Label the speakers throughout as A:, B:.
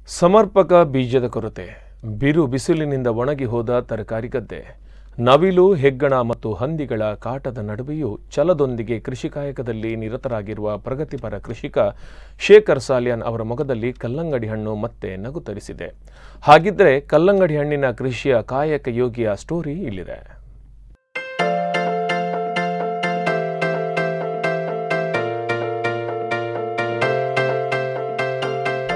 A: ಸಮರ್ಪಕ ಬೀಜದ ಕೊರತೆ, ಬಿರು ಬಿಸಿಲಿನಿಂದ ಒಣಗಿ ಹೋದ ತರಕಾರಿ ಗದ್ದೆ, ನವಿಲು, ಹೆಗ್ಗಣ ಮತ್ತು ಹಂದಿಗಳ ಕಾಟದ ನಡುವೆಯೂ ಛಲದೊಂದಿಗೆ ಕೃಷಿ ಕಾಯಕದಲ್ಲಿ ನಿರತರಾಗಿರುವ ಪ್ರಗತಿಪರ ಕೃಷಿಕ ಶೇಖರ್ ಸಾಲ್ಯಾನ್ ಅವರ ಮೊಗದಲ್ಲಿ ಕಲ್ಲಂಗಡಿ ಹಣ್ಣು ಮತ್ತೆ ನಗು ತರಿಸಿದೆ. ಹಾಗಿದ್ರೆ ಕಲ್ಲಂಗಡಿ ಹಣ್ಣಿನ ಕೃಷಿಯ ಕಾಯಕ ಯೋಗಿಯ ಸ್ಟೋರಿ ಇಲ್ಲಿದೆ.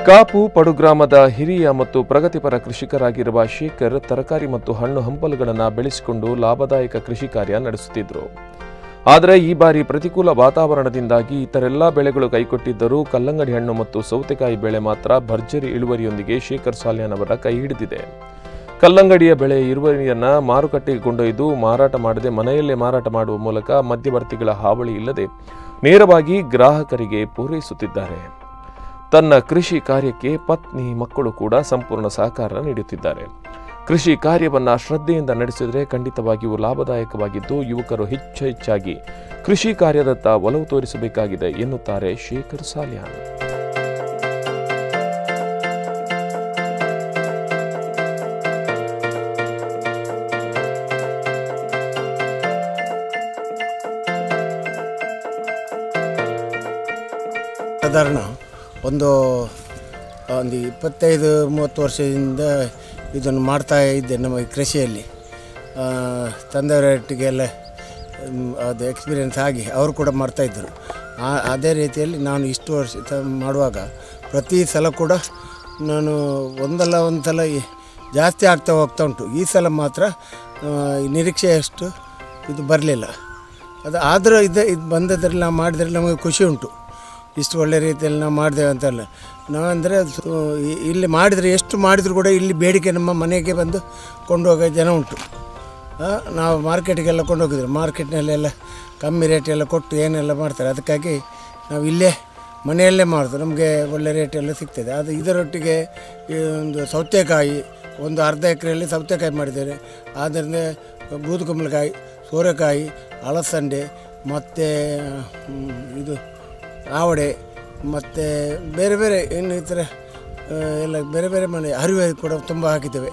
A: ಕಾಪು ಪಡುಗ್ರಾಮದ ಹಿರಿಯ ಮತ್ತು ಪ್ರಗತಿಪರ ಕೃಷಿಕರಾಗಿರುವ ಶೇಖರ್ ತರಕಾರಿ ಮತ್ತು ಹಣ್ಣು ಹಂಪಲುಗಳನ್ನು ಬೆಳೆಸಿಕೊಂಡು ಲಾಭದಾಯಕ ಕೃಷಿ ಕಾರ್ಯ ನಡೆಸುತ್ತಿದ್ದರು. ಆದರೆ ಈ ಬಾರಿ ಪ್ರತಿಕೂಲ ವಾತಾವರಣದಿಂದಾಗಿ ಇತರೆಲ್ಲ ಬೆಳೆಗಳು ಕೈಕೊಟ್ಟಿದ್ದರೂ ಕಲ್ಲಂಗಡಿ ಹಣ್ಣು ಮತ್ತು ಸೌತೆಕಾಯಿ ಬೆಳೆ ಮಾತ್ರ ಭರ್ಜರಿ ಇಳುವರಿಯೊಂದಿಗೆ ಶೇಖರ್ ಸಾಲ್ಯಾನ್ ಅವರ ಕೈ ಹಿಡಿದಿದೆ. ಕಲ್ಲಂಗಡಿಯ ಬೆಳೆ ಇಳುವರಿಯನ್ನು ಮಾರುಕಟ್ಟೆಗೆ ಕೊಂಡೊಯ್ದು ಮಾರಾಟ ಮಾಡದೆ ಮನೆಯಲ್ಲೇ ಮಾರಾಟ ಮಾಡುವ ಮೂಲಕ ಮಧ್ಯವರ್ತಿಗಳ ಹಾವಳಿ ಇಲ್ಲದೆ ನೇರವಾಗಿ ಗ್ರಾಹಕರಿಗೆ ಪೂರೈಸುತ್ತಿದ್ದಾರೆ. ತನ್ನ ಕೃಷಿ ಕಾರ್ಯಕ್ಕೆ ಪತ್ನಿ, ಮಕ್ಕಳು ಕೂಡ ಸಂಪೂರ್ಣ ಸಹಕಾರ ನೀಡುತ್ತಿದ್ದಾರೆ. ಕೃಷಿ ಕಾರ್ಯವನ್ನು ಶ್ರದ್ಧೆಯಿಂದ ನಡೆಸಿದರೆ ಖಂಡಿತವಾಗಿಯೂ ಲಾಭದಾಯಕವಾಗಿದ್ದು ಯುವಕರು ಹೆಚ್ಚಾಗಿ ಕೃಷಿ ಕಾರ್ಯದತ್ತ ಒಲವು ತೋರಿಸಬೇಕಾಗಿದೆ ಎನ್ನುತ್ತಾರೆ ಶೇಖರ್ ಸಾಲ್ಯಾನ್.
B: ಸಾಧಾರಣ ಒಂದು 25-30 ವರ್ಷದಿಂದ ಇದನ್ನು ಮಾಡ್ತಾ ಇದ್ದೆ. ನಮ್ಮ ಕೃಷಿಯಲ್ಲಿ ತಂದೆಯವರೊಟ್ಟಿಗೆಲ್ಲ ಅದು ಎಕ್ಸ್ಪೀರಿಯೆನ್ಸ್ ಆಗಿ ಅವರು ಕೂಡ ಮಾಡ್ತಾಯಿದ್ದರು. ಅದೇ ರೀತಿಯಲ್ಲಿ ನಾನು ಇಷ್ಟು ವರ್ಷ ಮಾಡುವಾಗ ಪ್ರತಿ ಸಲ ಕೂಡ ನಾನು ಒಂದಲ್ಲ ಒಂದು ಸಲ ಜಾಸ್ತಿ ಆಗ್ತಾ ಹೋಗ್ತಾ ಉಂಟು. ಈ ಸಲ ಮಾತ್ರ ನಿರೀಕ್ಷೆಯಷ್ಟು ಇದು ಬರಲಿಲ್ಲ. ಅದು ಆದರೂ ಇದು ಬಂದದ್ರಲ್ಲಿ ನಾವು ಮಾಡಿದ್ರಲ್ಲಿ ನಮಗೆ ಖುಷಿ ಉಂಟು. ಇಷ್ಟು ಒಳ್ಳೆ ರೀತಿಯಲ್ಲಿ ನಾವು ಮಾಡಿದೆವು ಅಂತಲ್ಲ. ನಾವಂದರೆ ಇಲ್ಲಿ ಮಾಡಿದರೆ ಎಷ್ಟು ಮಾಡಿದರೂ ಕೂಡ ಇಲ್ಲಿ ಬೇಡಿಕೆ ನಮ್ಮ ಮನೆಗೆ ಬಂದು ಕೊಂಡೋಗೋ ಜನ ಉಂಟು. ನಾವು ಮಾರ್ಕೆಟಿಗೆಲ್ಲ ಕೊಂಡೋಗಿದ್ರು, ಮಾರ್ಕೆಟ್ನಲ್ಲೆಲ್ಲ ಕಮ್ಮಿ ರೇಟೆಲ್ಲ ಕೊಟ್ಟು ಏನೆಲ್ಲ ಮಾಡ್ತಾರೆ. ಅದಕ್ಕಾಗಿ ನಾವು ಇಲ್ಲೇ ಮನೆಯಲ್ಲೇ ಮಾಡೋದು, ನಮಗೆ ಒಳ್ಳೆ ರೇಟೆಲ್ಲ ಸಿಗ್ತದೆ. ಅದು ಇದರೊಟ್ಟಿಗೆ ಒಂದು ಸೌತೆಕಾಯಿ, ಒಂದು ಅರ್ಧ ಎಕರೆಯಲ್ಲಿ ಸೌತೆಕಾಯಿ ಮಾಡಿದ್ದೇನೆ. ಆದ್ದರಿಂದ ಬೂದುಕುಂಬಳಕಾಯಿ, ಸೋರೆಕಾಯಿ, ಅಲಸಂಡೆ ಮತ್ತು ಇದು ಆವಡೆ ಮತ್ತು ಬೇರೆ ಬೇರೆ ಇನ್ನು ಈ ಥರ ಎಲ್ಲ ಬೇರೆ ಬೇರೆ ಮನೆ ಹರಿವೆ ಕೂಡ ತುಂಬ ಹಾಕಿದ್ದೇವೆ.